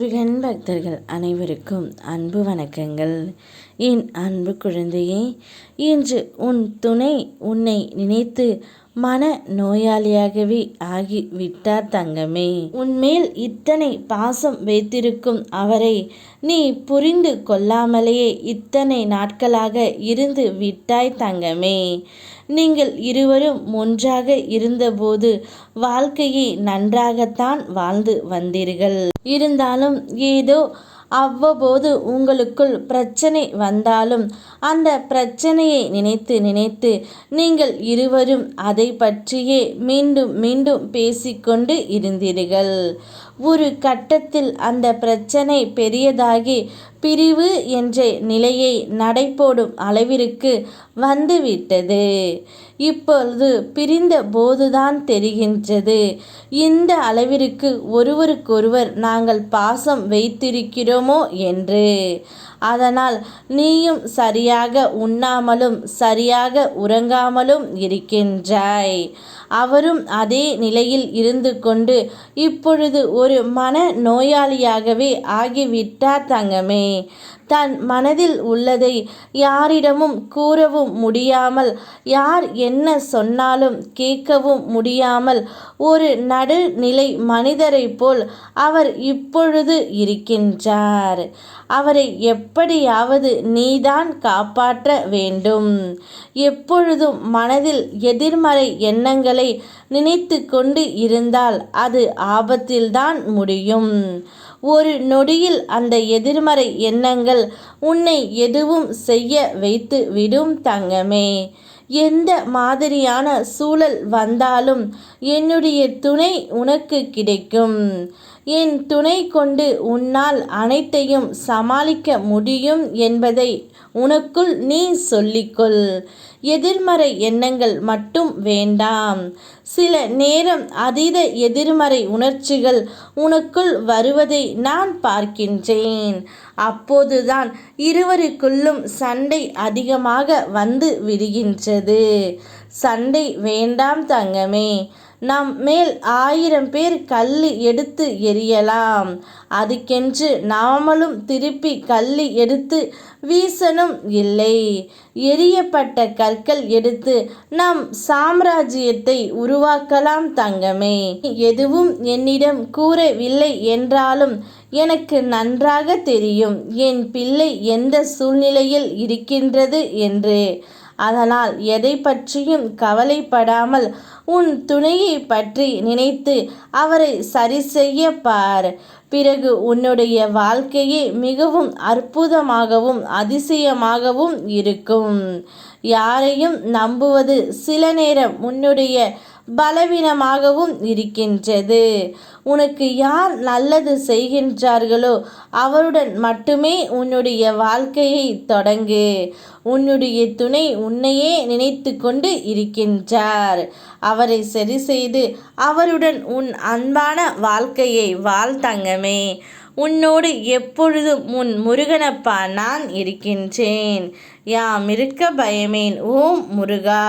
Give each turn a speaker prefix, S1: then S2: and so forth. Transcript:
S1: முருகன் பக்தர்கள் அனைவருக்கும் அன்பு வணக்கங்கள். என் அன்பு குழந்தையே, இன்று உன் துணை உன்னை நினைத்து மன நோயாளியாகவே ஆகி விட்டார் தங்கமே. உன்மேல் இத்தனை பாசம் வைத்திருக்கும் அவரை நீ புரிந்து கொள்ளாமலேயே இத்தனை நாட்களாக இருந்து விட்டாய் தங்கமே. நீங்கள் இருவரும் ஒன்றாக இருந்தபோது வாழ்க்கையை நன்றாகத்தான் வாழ்ந்து வந்தீர்கள். இருந்தாலும் ஏதோ அவ்வப்போது உங்களுக்குள் பிரச்சனை வந்தாலும் அந்த பிரச்சனையை நினைத்து நினைத்து நீங்கள் இருவரும் அதை பற்றியே மீண்டும் மீண்டும் பேசிக்கொண்டு இருந்தீர்கள். ஒரு கட்டத்தில் அந்த பிரச்சனை பெரியதாகி பிரிவு என்ற நிலையை நடைபோடும் அளவிற்கு வந்துவிட்டது. இப்பொழுது பிரிந்த போதுதான் தெரிகின்றது இந்த அளவிற்கு ஒருவருக்கொருவர் நாங்கள் பாசம் வைத்திருக்கிறோமோ என்று. அதனால் நீயும் சரியாக உண்ணாமலும் சரியாக உறங்காமலும் இருக்கின்றாய். அவரும் அதே நிலையில் இருந்து கொண்டு இப்பொழுது ஒரு மன நோயாளியாகவே ஆகிவிட்டார் தங்கமே. தன் மனதில் உள்ளதை யாரிடமும் கூறவும் முடியாமல், யார் என்ன சொன்னாலும் கேட்கவும் முடியாமல் ஒரு நடுநிலை மனிதரை போல் அவர் இப்பொழுது இருக்கின்றார். அவரை எப்படியாவது நீதான் காப்பாற்ற வேண்டும். எப்பொழுதும் மனதில் எதிர்மறை எண்ணங்களை நினைத்து கொண்டு இருந்தால் அது ஆபத்தில்தான் முடியும். ஒரு நொடியில் அந்த எதிர்மறை எண்ணங்கள் உன்னை எதுவும் செய்ய வைத்து விடும் தங்கமே. எந்த மாதிரியான சூழல் வந்தாலும் என்னுடைய துணை உனக்கு கிடைக்கும். என் துணை கொண்டு உன்னால் அனைத்தையும் சமாளிக்க முடியும் என்பதை உனக்குள் நீ சொல்லிக்கொள். எதிர்மறை எண்ணங்கள் மட்டும் வேண்டாம். சில நேரம் அதீத எதிர்மறை உணர்ச்சிகள் உனக்குள் வருவதை நான் பார்க்கின்றேன். அப்போதுதான் இருவருக்குள்ளும் சண்டை அதிகமாக வந்து விடுகின்றது. சண்டை வேண்டாம் தங்கமே. நம் மேல் 1000 பேர் கல்லு எடுத்து எறியலாம். அதுக்கென்று நாமளும் திருப்பி கல்லு எடுத்து வீசணும் இல்லை. எரியப்பட்ட கற்கள் எடுத்து நம் சாம்ராஜ்யத்தை உருவாக்கலாம் தங்கமே. எதுவும் என்னிடம் கூறவில்லை என்றாலும் எனக்கு நன்றாக தெரியும் என் பிள்ளை எந்த சூழ்நிலையில் இருக்கின்றது என்று. அதனால் எதை பற்றியும் கவலைப்படாமல் உன் துணையை பற்றி நினைத்து அவரை சரி செய்ய பார். பிறகு உன்னுடைய வாழ்க்கையே மிகவும் அற்புதமாகவும் அதிசயமாகவும் இருக்கும். யாரையும் நம்புவது சில நேரம் உன்னுடைய பலவீனமாகவும் இருக்கின்றது. உனக்கு யார் நல்லது செய்கின்றார்களோ அவருடன் மட்டுமே உன்னுடைய வாழ்க்கையை தொடங்கு. உன்னுடைய துணை உன்னையே நினைத்து கொண்டு இருக்கின்றார். அவரை சரி செய்து அவருடன் உன் அன்பான வாழ்க்கையை வாழ் தங்கமே. உன்னோடு எப்பொழுதும் உன் முருகனப்பா நான் இருக்கின்றேன். யாம் இருக்க பயமேன். ஓம் முருகா.